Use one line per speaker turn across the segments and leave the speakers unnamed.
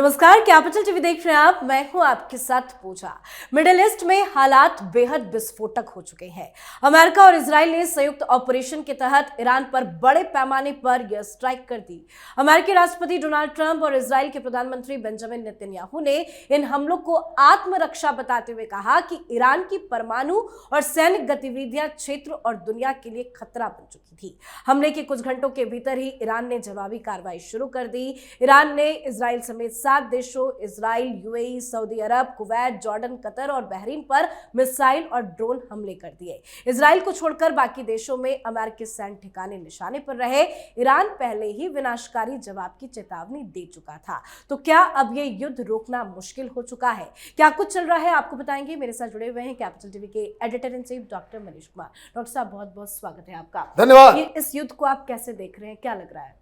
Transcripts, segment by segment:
नमस्कार, capital TV देख रहे हैं आप। मैं हूं आपके साथ पूजा। मिडिल ईस्ट में हालात बेहद विस्फोटक हो चुके हैं। अमेरिका और इजराइल ने संयुक्त ऑपरेशन के तहत ईरान पर बड़े पैमाने पर यह स्ट्राइक कर दी। अमेरिकी राष्ट्रपति डोनाल्ड ट्रंप और इजराइल के प्रधानमंत्री बेंजामिन नेतन्याहू ने इन हमलों को आत्मरक्षा बताते हुए कहा कि ईरान की परमाणु और सैनिक गतिविधियां क्षेत्र और दुनिया के लिए खतरा बन चुकी थी। हमले के कुछ घंटों के भीतर ही ईरान ने जवाबी कार्रवाई शुरू कर दी। ईरान ने इजराइल समेत 7 देशों इजराइल, यूएई, सऊदी अरब, कुवैत, जॉर्डन, कतर और बहरीन पर मिसाइल और ड्रोन हमले कर दिए। इजराइल को छोड़कर बाकी देशों में अमेरिकी सैन्य ठिकाने निशाने पर रहे। ईरान पहले ही विनाशकारी जवाब की चेतावनी दे चुका था। तो क्या अब ये युद्ध रोकना मुश्किल हो चुका है? क्या कुछ चल रहा है आपको बताएंगे। मेरे साथ जुड़े हुए हैं कैपिटल टीवी के editor in chief doctor Manish Kumar. Doctor साहब, बहुत बहुत स्वागत है आपका।
धन्यवाद।
इस युद्ध को आप कैसे देख रहे हैं, क्या लग रहा है?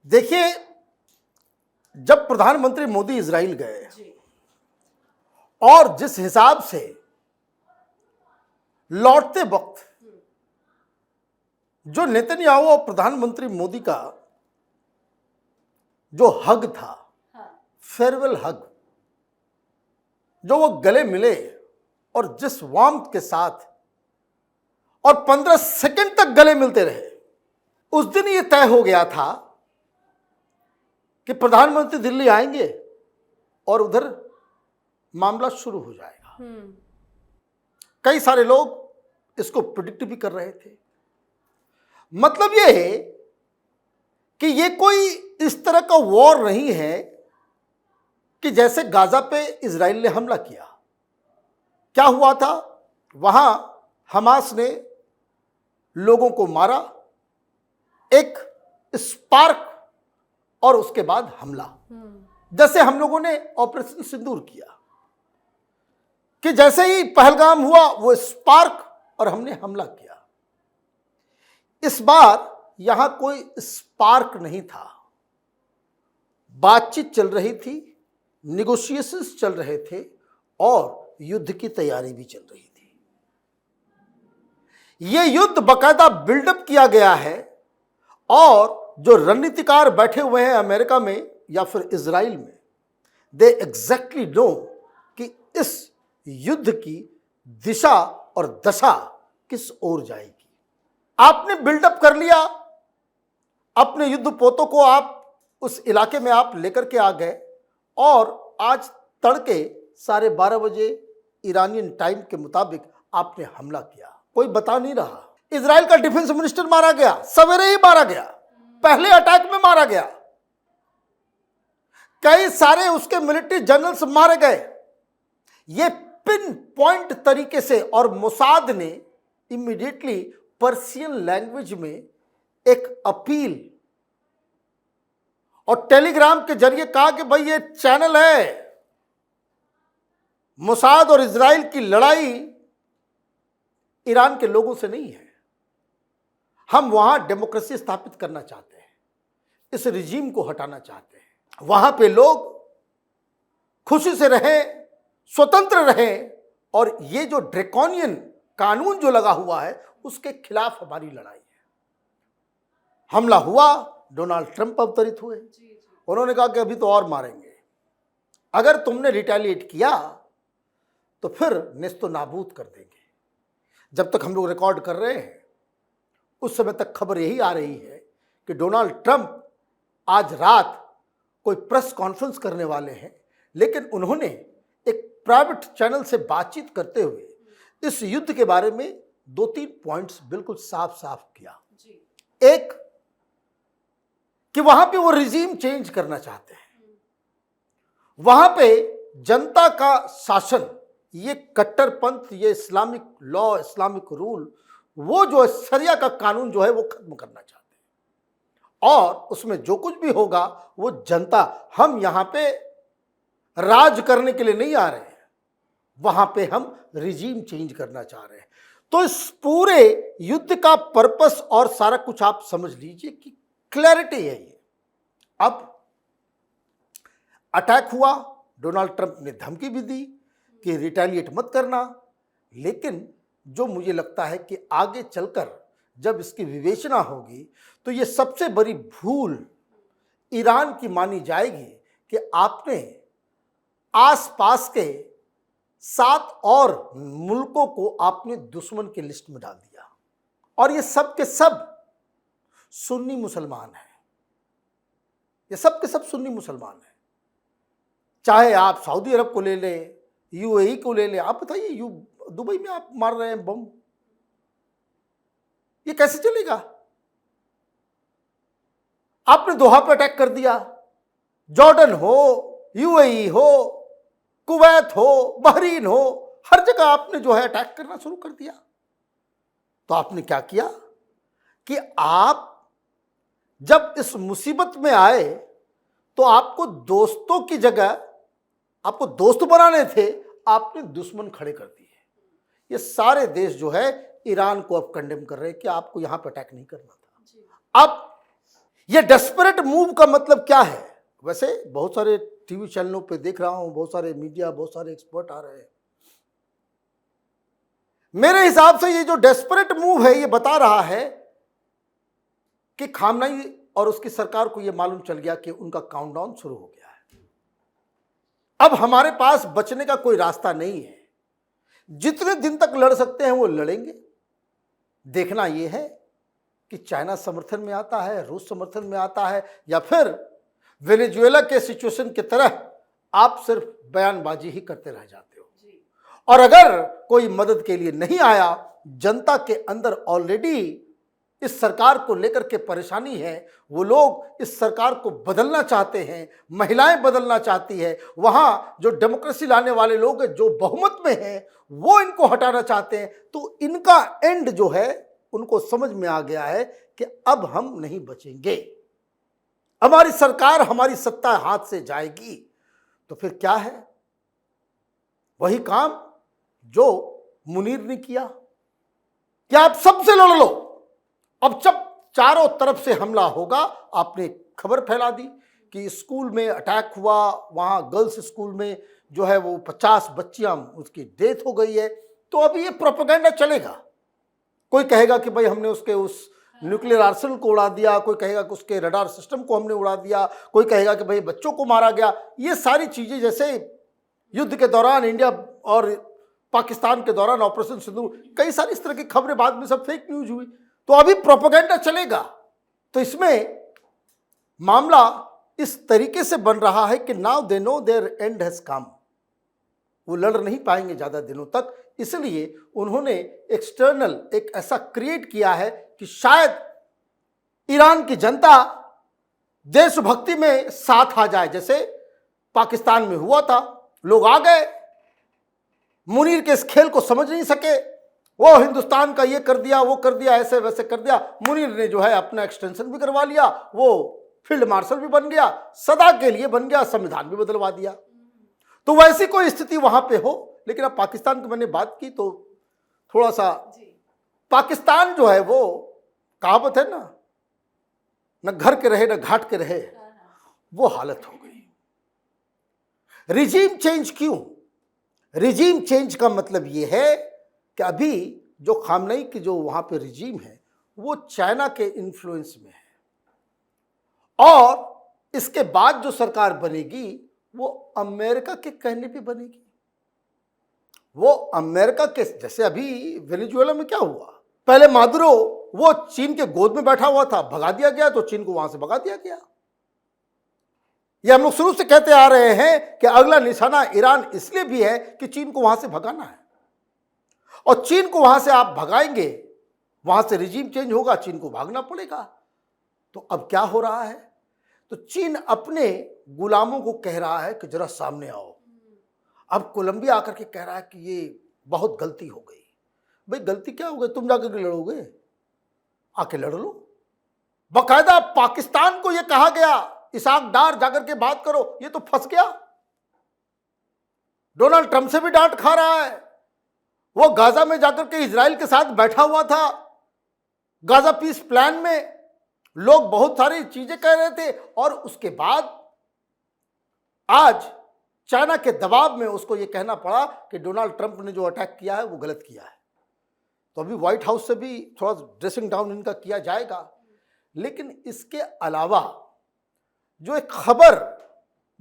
देखिए, जब प्रधानमंत्री मोदी इजराइल गए और जिस हिसाब से लौटते वक्त जो नेतन्याहू और प्रधानमंत्री मोदी का जो हग था, फेयरवेल हग, जो वो गले मिले और जिस वार्मथ के साथ और 15 सेकंड तक गले मिलते रहे, उस दिन ये तय हो गया था कि प्रधानमंत्री दिल्ली आएंगे और उधर मामला शुरू हो जाएगा। कई सारे लोग इसको प्रिडिक्ट भी कर रहे थे। मतलब ये है कि ये कोई इस तरह का वॉर नहीं है कि जैसे गाजा पे इजराइल ने हमला किया। क्या हुआ था? वहां हमास ने लोगों को मारा, एक स्पार्क, और उसके बाद हमला। जैसे हम लोगों ने ऑपरेशन सिंदूर किया कि जैसे ही पहलगाम हुआ वो स्पार्क और हमने हमला किया। इस बार यहां कोई स्पार्क नहीं था। बातचीत चल रही थी, निगोशिएशंस चल रहे थे और युद्ध की तैयारी भी चल रही थी। यह युद्ध बाकायदा बिल्डअप किया गया है और जो रणनीतिकार बैठे हुए हैं अमेरिका में या फिर इजराइल में, दे एग्जैक्टली नो कि इस युद्ध की दिशा और दशा किस ओर जाएगी। आपने बिल्डअप कर लिया, अपने युद्ध पोतों को आप उस इलाके में आप लेकर के आ गए और आज तड़के 12:30 बजे ईरानियन टाइम के मुताबिक आपने हमला किया। कोई बता नहीं रहा। इजराइल का डिफेंस मिनिस्टर मारा गया, सवेरे ही मारा गया, पहले अटैक में मारा गया। कई सारे उसके मिलिट्री जनरल्स मारे गए। ये पिन पॉइंट तरीके से, और मोसाद ने इमीडिएटली पर्शियन लैंग्वेज में एक अपील और टेलीग्राम के जरिए कहा कि भाई ये चैनल है, मोसाद और इजराइल की लड़ाई ईरान के लोगों से नहीं है। हम वहां डेमोक्रेसी स्थापित करना चाहते हैं, इस रिजीम को हटाना चाहते हैं। वहां पे लोग खुशी से रहें, स्वतंत्र रहें, और ये जो ड्रैकोनियन कानून जो लगा हुआ है उसके खिलाफ हमारी लड़ाई है। हमला हुआ, डोनाल्ड ट्रंप अवतरित हुए। उन्होंने कहा कि अभी तो और मारेंगे, अगर तुमने रिटेलिएट किया तो फिर नेस्तो नाबूद कर देंगे। जब तक हम लोग रिकॉर्ड कर रहे हैं उस समय तक खबर यही आ रही है कि डोनाल्ड ट्रंप आज रात कोई प्रेस कॉन्फ्रेंस करने वाले हैं, लेकिन उन्होंने एक प्राइवेट चैनल से बातचीत करते हुए इस युद्ध के बारे में 2-3 पॉइंट्स बिल्कुल साफ साफ किया। एक कि वहां पे वो रिजीम चेंज करना चाहते हैं, वहां पे जनता का शासन, ये कट्टरपंथ, ये इस्लामिक लॉ, इस्लामिक रूल, वो जो शरिया का कानून जो है वो खत्म करना चाहते हैं, और उसमें जो कुछ भी होगा वो जनता, हम यहां पे राज करने के लिए नहीं आ रहे हैं, वहां पे हम रिजीम चेंज करना चाह रहे हैं। तो इस पूरे युद्ध का पर्पस और सारा कुछ आप समझ लीजिए कि क्लैरिटी है ये। अब अटैक हुआ, डोनाल्ड ट्रंप ने धमकी भी दी कि रिटेलिएट मत करना, लेकिन जो मुझे लगता है कि आगे चलकर जब इसकी विवेचना होगी तो ये सबसे बड़ी भूल ईरान की मानी जाएगी कि आपने आसपास के 7 और मुल्कों को आपने दुश्मन की लिस्ट में डाल दिया, और ये सब के सब सुन्नी मुसलमान हैं। ये सब के सब सुन्नी मुसलमान हैं। चाहे आप सऊदी अरब को ले लें, यूएई को ले लें। आप बताइए, दुबई में आप मार रहे हैं बम, ये कैसे चलेगा? आपने दोहा पे अटैक कर दिया, जॉर्डन हो, यूएई हो, कुवैत हो, बहरीन हो, हर जगह आपने जो है अटैक करना शुरू कर दिया। तो आपने क्या किया कि आप जब इस मुसीबत में आए तो आपको दोस्तों की जगह आपको दोस्त बनाने थे, आपने दुश्मन खड़े कर दिए। ये सारे देश जो है ईरान को अब कंडेम कर रहे हैं कि आपको यहां पर अटैक नहीं करना था। अब ये डेस्परेट मूव का मतलब क्या है? वैसे बहुत सारे टीवी चैनलों पे देख रहा हूं, बहुत सारे मीडिया, बहुत सारे एक्सपर्ट आ रहे हैं। मेरे हिसाब से ये जो डेस्परेट मूव है ये बता रहा है कि खामनेई और उसकी सरकार को ये मालूम चल गया कि उनका काउंटडाउन शुरू हो गया है। अब हमारे पास बचने का कोई रास्ता नहीं है। जितने दिन तक लड़ सकते हैं वो लड़ेंगे। देखना यह है कि चाइना समर्थन में आता है, रूस समर्थन में आता है, या फिर वेनेजुएला के सिचुएशन की तरह आप सिर्फ बयानबाजी ही करते रह जाते हो। और अगर कोई मदद के लिए नहीं आया, जनता के अंदर ऑलरेडी इस सरकार को लेकर के परेशानी है, वो लोग इस सरकार को बदलना चाहते हैं, महिलाएं बदलना चाहती है, वहां जो डेमोक्रेसी लाने वाले लोग जो बहुमत में हैं वो इनको हटाना चाहते हैं। तो इनका एंड जो है उनको समझ में आ गया है कि अब हम नहीं बचेंगे, हमारी सरकार, हमारी सत्ता हाथ से जाएगी। तो फिर क्या है? वही काम जो मुनीर ने किया कि आप सबसे लड़ लो। अब जब चारों तरफ से हमला होगा, आपने खबर फैला दी कि स्कूल में अटैक हुआ, वहां गर्ल्स स्कूल में जो है वो 50 बच्चियां उसकी डेथ हो गई है। तो अभी ये प्रोपेगेंडा चलेगा। कोई कहेगा कि भाई हमने उसके उस न्यूक्लियर आर्सेनल को उड़ा दिया, कोई कहेगा कि उसके रडार सिस्टम को हमने उड़ा दिया, कोई कहेगा कि भाई बच्चों को मारा गया। ये सारी चीजें जैसे युद्ध के दौरान इंडिया और पाकिस्तान के दौरान ऑपरेशन सिंदूर, कई सारी इस तरह की खबरें बाद में सब फेक न्यूज हुई। तो अभी प्रोपेगेंडा चलेगा। तो इसमें मामला इस तरीके से बन रहा है कि now they know their end has come. वो लड़ नहीं पाएंगे ज्यादा दिनों तक, इसलिए उन्होंने एक्सटर्नल एक ऐसा क्रिएट किया है कि शायद ईरान की जनता देशभक्ति में साथ आ जाए, जैसे पाकिस्तान में हुआ था। लोग आ गए, मुनीर के इस खेल को समझ नहीं सके, वो हिंदुस्तान का ये कर दिया, वो कर दिया, ऐसे वैसे कर दिया। मुनीर ने जो है अपना एक्सटेंशन भी करवा लिया, वो फील्ड मार्शल भी बन गया, सदा के लिए बन गया, संविधान भी बदलवा दिया। तो वैसी कोई स्थिति वहां पे हो। लेकिन अब पाकिस्तान की मैंने बात की तो थोड़ा सा पाकिस्तान जो है वो कहावत है ना, न घर के रहे न घाट के रहे, वो हालत हो गई। रिजीम चेंज क्यों? रिजीम चेंज का मतलब ये है कि अभी जो खामनेई की जो वहां पे रिजीम है वो चाइना के इन्फ्लुएंस में है, और इसके बाद जो सरकार बनेगी वो अमेरिका के कहने पे बनेगी। वो अमेरिका के, जैसे अभी वेनेजुएला में क्या हुआ, पहले मादुरो वो चीन के गोद में बैठा हुआ था, भगा दिया गया, तो चीन को वहां से भगा दिया गया। ये हम लोग शुरू से कहते आ रहे हैं कि अगला निशाना ईरान इसलिए भी है कि चीन को वहां से भगाना है, और चीन को वहां से आप भगाएंगे, वहां से रिजीम चेंज होगा, चीन को भागना पड़ेगा। तो अब क्या हो रहा है? तो चीन अपने गुलामों को कह रहा है कि जरा सामने आओ। अब कोलंबिया आकर के कह रहा है कि ये बहुत गलती हो गई। भाई गलती क्या हो गई? तुम जाकर के लड़ोगे, आके लड़ लो। बाकायदा पाकिस्तान को यह कहा गया, इसाक डार जाकर के बात करो, ये तो फंस गया। डोनाल्ड ट्रंप से भी डांट खा रहा है। वो गाजा में जाकर के इजराइल के साथ बैठा हुआ था, गाजा पीस प्लान में लोग बहुत सारी चीजें कह रहे थे, और उसके बाद आज चाइना के दबाव में उसको यह कहना पड़ा कि डोनाल्ड ट्रंप ने जो अटैक किया है वो गलत किया है। तो अभी व्हाइट हाउस से भी थोड़ा ड्रेसिंग डाउन इनका किया जाएगा। लेकिन इसके अलावा जो एक खबर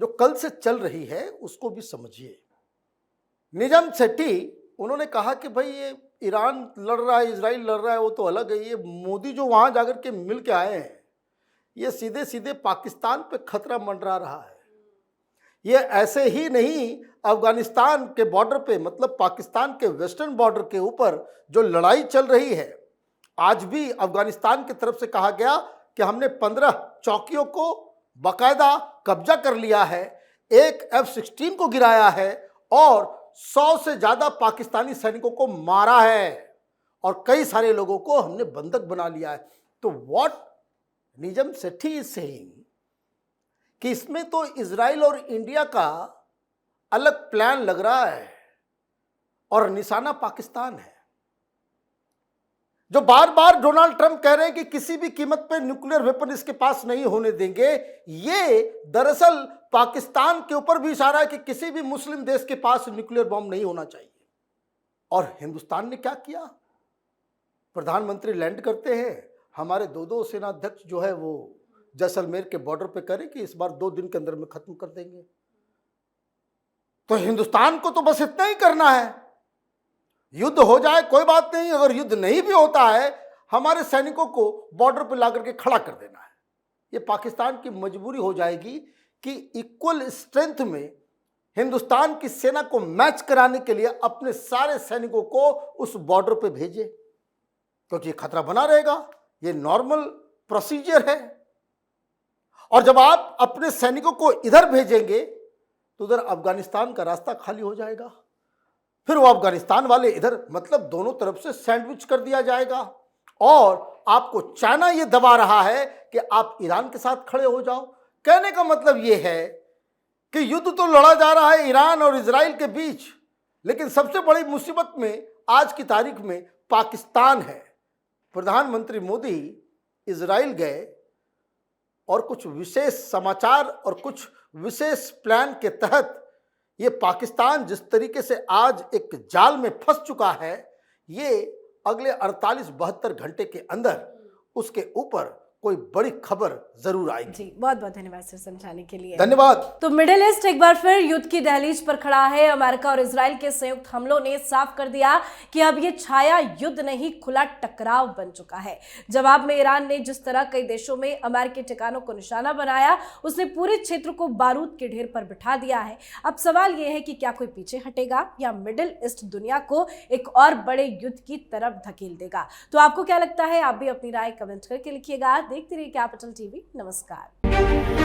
जो कल से चल रही है उसको भी समझिए। निजाम सेठी उन्होंने कहा कि भाई ये ईरान लड़ रहा है, इजराइल लड़ रहा है, वो तो अलग है। ये मोदी जो वहाँ जाकर के मिल के आए हैं, ये सीधे सीधे पाकिस्तान पे खतरा मंडरा रहा है। ये ऐसे ही नहीं, अफगानिस्तान के बॉर्डर पे, मतलब पाकिस्तान के वेस्टर्न बॉर्डर के ऊपर जो लड़ाई चल रही है, आज भी अफगानिस्तान की तरफ से कहा गया कि हमने 15 चौकियों को बाकायदा कब्जा कर लिया है, एक F-16 को गिराया है और 100 से ज्यादा पाकिस्तानी सैनिकों को मारा है और कई सारे लोगों को हमने बंधक बना लिया है। तो what Nizam Sethi is saying कि इसमें तो इजराइल और इंडिया का अलग प्लान लग रहा है और निशाना पाकिस्तान है। जो बार बार डोनाल्ड ट्रंप कह रहे हैं कि किसी भी कीमत पे न्यूक्लियर वेपन इसके पास नहीं होने देंगे, ये दरअसल पाकिस्तान के ऊपर भी इशारा है कि किसी भी मुस्लिम देश के पास न्यूक्लियर बॉम्ब नहीं होना चाहिए। और हिंदुस्तान ने क्या किया? प्रधानमंत्री लैंड करते हैं, हमारे दो सेनाध्यक्ष जो है वो जैसलमेर के बॉर्डर पे करें कि इस बार 2 दिन के अंदर में खत्म कर देंगे। तो हिंदुस्तान को तो बस इतना ही करना है, युद्ध हो जाए कोई बात नहीं, अगर युद्ध नहीं भी होता है हमारे सैनिकों को बॉर्डर पर लाकर के खड़ा कर देना है। ये पाकिस्तान की मजबूरी हो जाएगी कि इक्वल स्ट्रेंथ में हिंदुस्तान की सेना को मैच कराने के लिए अपने सारे सैनिकों को उस बॉर्डर पे भेजे, क्योंकि ये खतरा बना रहेगा। ये नॉर्मल प्रोसीजर है। और जब आप अपने सैनिकों को इधर भेजेंगे तो उधर अफगानिस्तान का रास्ता खाली हो जाएगा, फिर वो अफगानिस्तान वाले इधर, मतलब दोनों तरफ से सैंडविच कर दिया जाएगा। और आपको चाइना ये दबा रहा है कि आप ईरान के साथ खड़े हो जाओ। कहने का मतलब ये है कि युद्ध तो लड़ा जा रहा है ईरान और इजराइल के बीच, लेकिन सबसे बड़ी मुसीबत में आज की तारीख में पाकिस्तान है। प्रधानमंत्री मोदी इजराइल गए और कुछ विशेष समाचार और कुछ विशेष प्लान के तहत ये पाकिस्तान जिस तरीके से आज एक जाल में फंस चुका है, ये अगले 48-72 घंटे के अंदर उसके ऊपर कोई बड़ी खबर जरूर आएगी।
जी, बहुत बहुत धन्यवाद सर समझाने के लिए।
धन्यवाद।
तो मिडिल ईस्ट एक बार फिर युद्ध की दहलीज पर खड़ा है। अमेरिका और इजराइल के संयुक्त हमलों ने साफ कर दिया कि अब ये छाया युद्ध नहीं, खुला टकराव बन चुका है। जवाब में ईरान ने जिस तरह कई देशों में अमेरिकी ठिकानों को निशाना बनाया, उसने पूरे क्षेत्र को बारूद के ढेर पर बिठा दिया है। अब सवाल यह है कि क्या कोई पीछे हटेगा या मिडिल ईस्ट दुनिया को एक और बड़े युद्ध की तरफ धकेल देगा? तो आपको क्या लगता है? आप भी अपनी राय कमेंट करके लिखिएगा। देखते रहिए कैपिटल टीवी। नमस्कार।